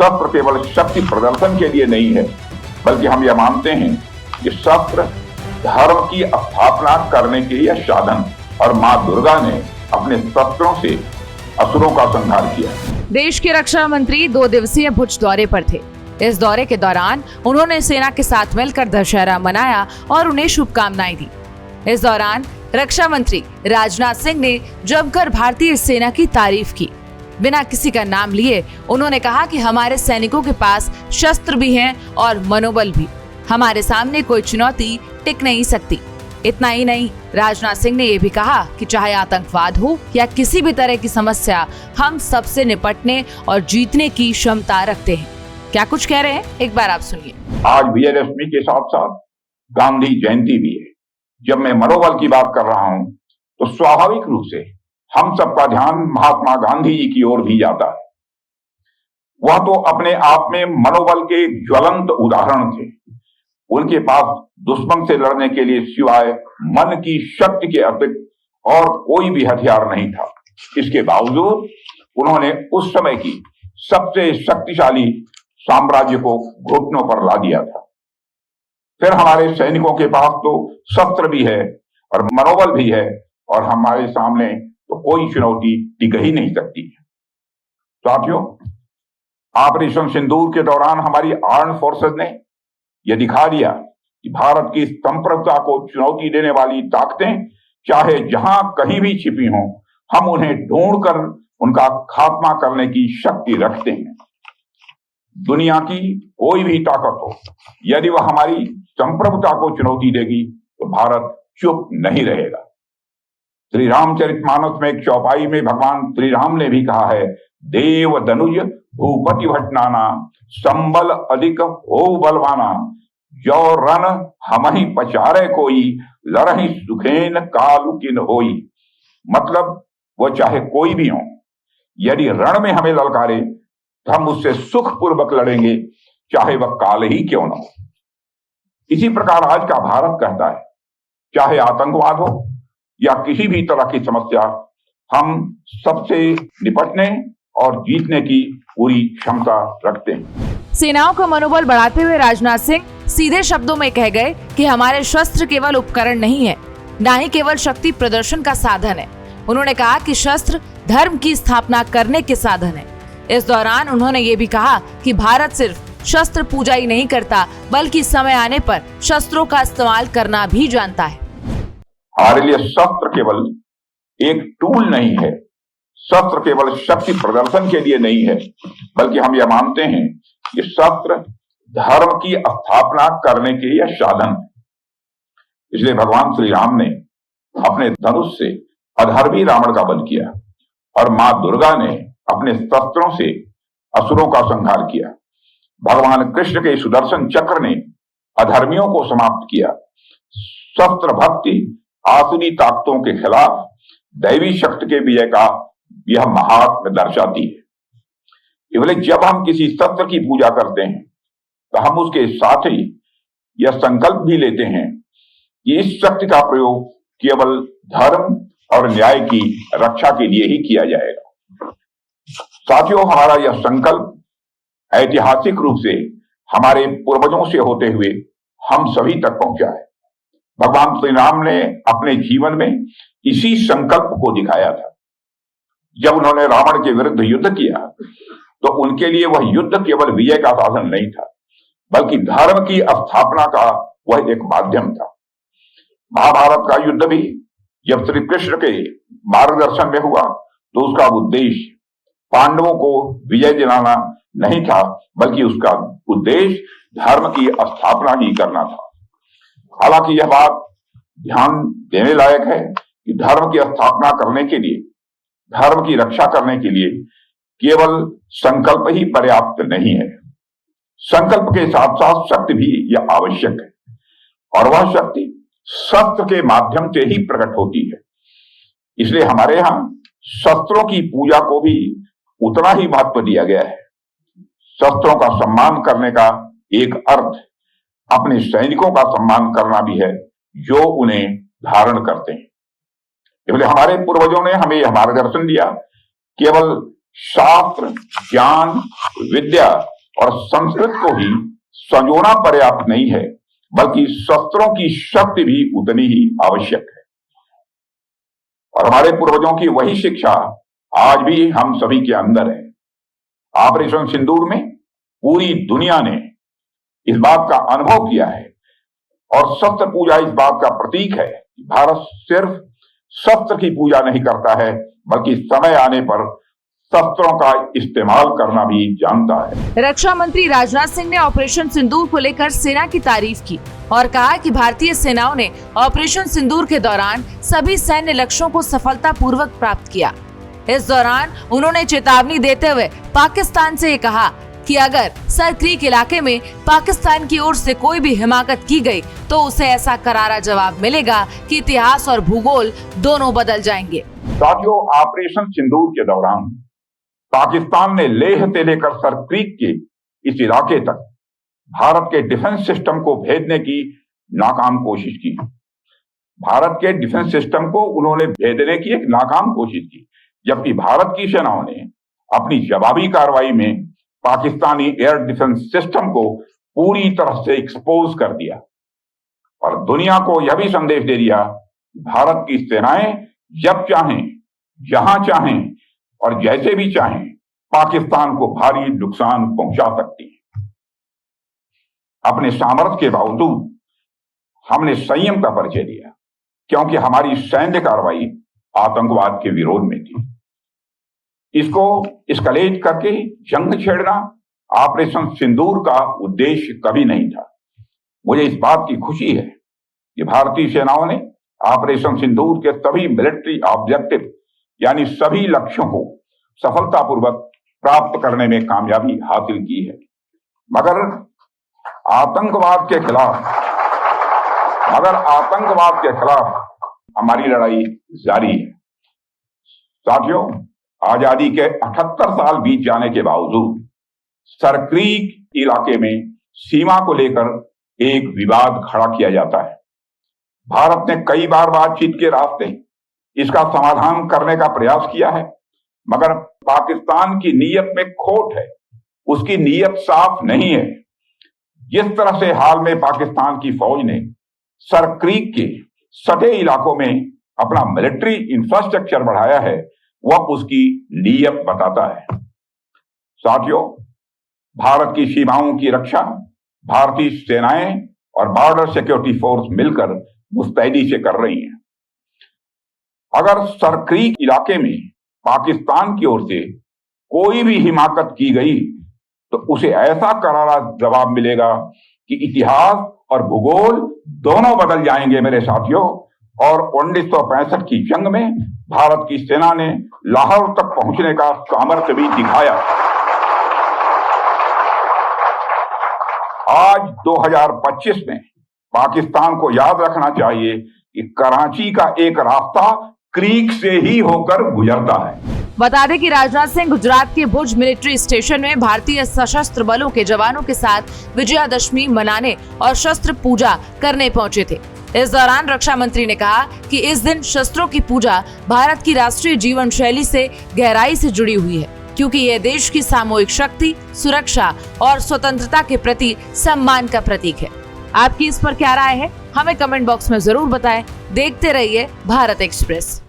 शस्त्र केवल शक्ति प्रदर्शन के लिए नहीं है, बल्कि हम यह मानते हैं कि शस्त्र धर्म की स्थापना करने के लिए साधन, और मां दुर्गा ने अपने शस्त्रों से असुरों का संहार किया। देश के रक्षा मंत्री 2 दिवसीय भुज दौरे पर थे। इस दौरे के दौरान उन्होंने सेना के साथ मिलकर दशहरा मनाया और उन्हें शुभकामनाएं दी। इस दौरान रक्षा मंत्री राजनाथ सिंह ने जमकर भारतीय सेना की तारीफ की। बिना किसी का नाम लिए उन्होंने कहा कि हमारे सैनिकों के पास शस्त्र भी हैं और मनोबल भी। हमारे सामने कोई चुनौती टिक नहीं सकती। इतना ही नहीं, राजनाथ सिंह ने यह भी कहा कि चाहे आतंकवाद हो या किसी भी तरह की समस्या, हम सबसे निपटने और जीतने की क्षमता रखते हैं। क्या कुछ कह रहे हैं, एक बार आप सुनिए। आज विजयदशमी के साथ साथ गांधी जयंती भी है। जब मैं मनोबल की बात कर रहा हूं तो स्वाभाविक रूप से हम सबका ध्यान महात्मा गांधी जी की ओर भी जाता है। वह तो अपने आप में मनोबल के ज्वलंत उदाहरण थे। उनके पास दुश्मन से लड़ने के लिए सिवाय मन की शक्ति के अतिरिक्त और कोई भी हथियार नहीं था। इसके बावजूद उन्होंने उस समय की सबसे शक्तिशाली साम्राज्य को घुटनों पर ला दिया था। फिर हमारे सैनिकों के पास तो शस्त्र भी है और मनोबल भी है, और हमारे सामने तो कोई चुनौती टिक ही नहीं सकती। साथियों, ऑपरेशन सिंदूर के दौरान हमारी आर्म्ड फोर्सेस ने यह दिखा दिया कि भारत की संप्रभुता को चुनौती देने वाली ताकतें चाहे जहां कहीं भी छिपी हों, हम उन्हें ढूंढकर उनका खात्मा करने की शक्ति रखते हैं। दुनिया की कोई भी ताकत हो, यदि वह हमारी संप्रभुता को चुनौती देगी तो भारत चुप नहीं रहेगा। श्री रामचरितमानस में एक चौपाई में भगवान श्री राम ने भी कहा है, देव धनुज भूपति भटनाना, संबल अधिक हो बलवाना, जो रन हमहि पचारे कोई, लड़हि सुखेन कालु किन होई। मतलब वो चाहे कोई भी हो, यदि रण में हमें ललकारे तो हम उससे सुखपूर्वक लड़ेंगे, चाहे वह काल ही क्यों न हो। इसी प्रकार आज का भारत कहता है, चाहे आतंकवाद हो या किसी भी तरह की समस्या, हम सबसे निपटने और जीतने की पूरी क्षमता रखते हैं। सेनाओं का मनोबल बढ़ाते हुए राजनाथ सिंह सीधे शब्दों में कह गए कि हमारे शस्त्र केवल उपकरण नहीं है, न ही केवल शक्ति प्रदर्शन का साधन है। उन्होंने कहा कि शस्त्र धर्म की स्थापना करने के साधन है। इस दौरान उन्होंने ये भी कहा कि भारत सिर्फ शस्त्र पूजा ही नहीं करता, बल्कि समय आने पर शस्त्रों का इस्तेमाल करना भी जानता है। हमारे लिए शस्त्र केवल एक टूल नहीं है, शस्त्र केवल शक्ति प्रदर्शन के लिए नहीं है, बल्कि हम यह मानते हैं कि शस्त्र धर्म की स्थापना करने के लिए साधन है। इसलिए भगवान श्री राम ने अपने धनुष से अधर्मी रावण का वध किया और मां दुर्गा ने अपने शस्त्रों से असुरों का संहार किया। भगवान कृष्ण के सुदर्शन चक्र ने अधर्मियों को समाप्त किया। शस्त्र भक्ति आसुरी ताकतों के खिलाफ दैवी शक्ति के विजय का यह महात्म्य दर्शाती है। केवल जब हम किसी शस्त्र की पूजा करते हैं तो हम उसके साथ ही यह संकल्प भी लेते हैं कि इस शक्ति का प्रयोग केवल धर्म और न्याय की रक्षा के लिए ही किया जाएगा। साथियों, हमारा यह संकल्प ऐतिहासिक रूप से हमारे पूर्वजों से होते हुए हम सभी तक पहुंचा है। भगवान श्री राम ने अपने जीवन में इसी संकल्प को दिखाया था। जब उन्होंने रावण के विरुद्ध युद्ध किया तो उनके लिए वह युद्ध केवल विजय का साधन नहीं था, बल्कि धर्म की स्थापना का वह एक माध्यम था। महाभारत का युद्ध भी जब श्री कृष्ण के मार्गदर्शन में हुआ तो उसका उद्देश्य पांडवों को विजय दिलाना नहीं था, बल्कि उसका उद्देश्य धर्म की स्थापना ही करना था। हालांकि यह बात ध्यान देने लायक है कि धर्म की स्थापना करने के लिए, धर्म की रक्षा करने के लिए केवल संकल्प ही पर्याप्त नहीं है। संकल्प के साथ साथ शक्ति भी यह आवश्यक है, और वह शक्ति शस्त्र के माध्यम से ही प्रकट होती है। इसलिए हमारे यहाँ शस्त्रों की पूजा को भी उतना ही महत्व दिया गया है। शस्त्रों का सम्मान करने का एक अर्थ अपने सैनिकों का सम्मान करना भी है, जो उन्हें धारण करते हैं। इसलिए हमारे पूर्वजों ने हमें यह मार्गदर्शन दिया, केवल शास्त्र, ज्ञान, विद्या और संस्कृत को ही संजोना पर्याप्त नहीं है, बल्कि शस्त्रों की शक्ति भी उतनी ही आवश्यक है। और हमारे पूर्वजों की वही शिक्षा आज भी हम सभी के अंदर है। ऑपरेशन सिंदूर में पूरी दुनिया ने इस बात का अनुभव किया है और शस्त्र पूजा इस बात का प्रतीक है कि भारत सिर्फ शस्त्र की पूजा नहीं करता है, बल्कि समय आने पर शस्त्रों का इस्तेमाल करना भी जानता है। रक्षा मंत्री राजनाथ सिंह ने ऑपरेशन सिंदूर को लेकर सेना की तारीफ की और कहा कि भारतीय सेनाओं ने ऑपरेशन सिंदूर के दौरान सभी सैन्य लक्ष्यों को सफलतापूर्वक प्राप्त किया। इस दौरान उन्होंने चेतावनी देते हुए पाकिस्तान से कहा कि अगर सर क्रीक इलाके में पाकिस्तान की ओर से कोई भी हिमाकत की गई तो उसे ऐसा करारा जवाब मिलेगा कि इतिहास और भूगोल दोनों बदल जाएंगे। साथियों, ऑपरेशन सिंदूर के दौरान पाकिस्तान ने लेह से लेकर सर क्रीक के इस इलाके तक भारत के डिफेंस सिस्टम को भेदने की नाकाम कोशिश की। भारत के डिफेंस सिस्टम को उन्होंने भेदने की एक नाकाम कोशिश की, जबकि भारत की सेनाओं ने अपनी जवाबी कार्रवाई में पाकिस्तानी एयर डिफेंस सिस्टम को पूरी तरह से एक्सपोज कर दिया और दुनिया को यह भी संदेश दे दिया कि भारत की सेनाएं जब चाहें, जहां चाहें और जैसे भी चाहें पाकिस्तान को भारी नुकसान पहुंचा सकती है। अपने सामर्थ्य के बावजूद हमने संयम का परिचय दिया, क्योंकि हमारी सैन्य कार्रवाई आतंकवाद के विरोध में थी। इसको एस्केलेट करके जंग छेड़ना ऑपरेशन सिंदूर का उद्देश्य कभी नहीं था। मुझे इस बात की खुशी है कि भारतीय सेनाओं ने ऑपरेशन सिंदूर के सभी मिलिट्री ऑब्जेक्टिव यानी सभी लक्ष्यों को सफलतापूर्वक प्राप्त करने में कामयाबी हासिल की है। मगर आतंकवाद के खिलाफ हमारी लड़ाई जारी है। साथियों, आजादी के 78 साल बीत जाने के बावजूद सर क्रीक इलाके में सीमा को लेकर एक विवाद खड़ा किया जाता है। भारत ने कई बार बातचीत के रास्ते इसका समाधान करने का प्रयास किया है, मगर पाकिस्तान की नीयत में खोट है, उसकी नीयत साफ नहीं है। जिस तरह से हाल में पाकिस्तान की फौज ने सर क्रीक के सटे इलाकों में अपना मिलिट्री इंफ्रास्ट्रक्चर बढ़ाया है, वह उसकी नीयत बताता है। साथियों, भारत की सीमाओं की रक्षा भारतीय सेनाएं और बॉर्डर सिक्योरिटी फोर्स मिलकर मुस्तैदी से कर रही हैं। अगर सर क्रीक इलाके में पाकिस्तान की ओर से कोई भी हिमाकत की गई तो उसे ऐसा करारा जवाब मिलेगा कि इतिहास और भूगोल दोनों बदल जाएंगे मेरे साथियों। और 1965 की जंग में भारत की सेना ने लाहौर तक पहुंचने का सामर्थ्य भी दिखाया। आज 2025 में पाकिस्तान को याद रखना चाहिए कि कराची का एक रास्ता क्रीक से ही होकर गुजरता है। बता दें कि राजनाथ सिंह गुजरात के भुज मिलिट्री स्टेशन में भारतीय सशस्त्र बलों के जवानों के साथ विजयादशमी मनाने और शस्त्र पूजा करने पहुंचे थे। इस दौरान रक्षा मंत्री ने कहा कि इस दिन शस्त्रों की पूजा भारत की राष्ट्रीय जीवन शैली से गहराई से जुड़ी हुई है, क्योंकि यह देश की सामूहिक शक्ति, सुरक्षा और स्वतंत्रता के प्रति सम्मान का प्रतीक है। आपकी इस पर क्या राय है, हमें कमेंट बॉक्स में जरूर बताएं। देखते रहिए भारत एक्सप्रेस।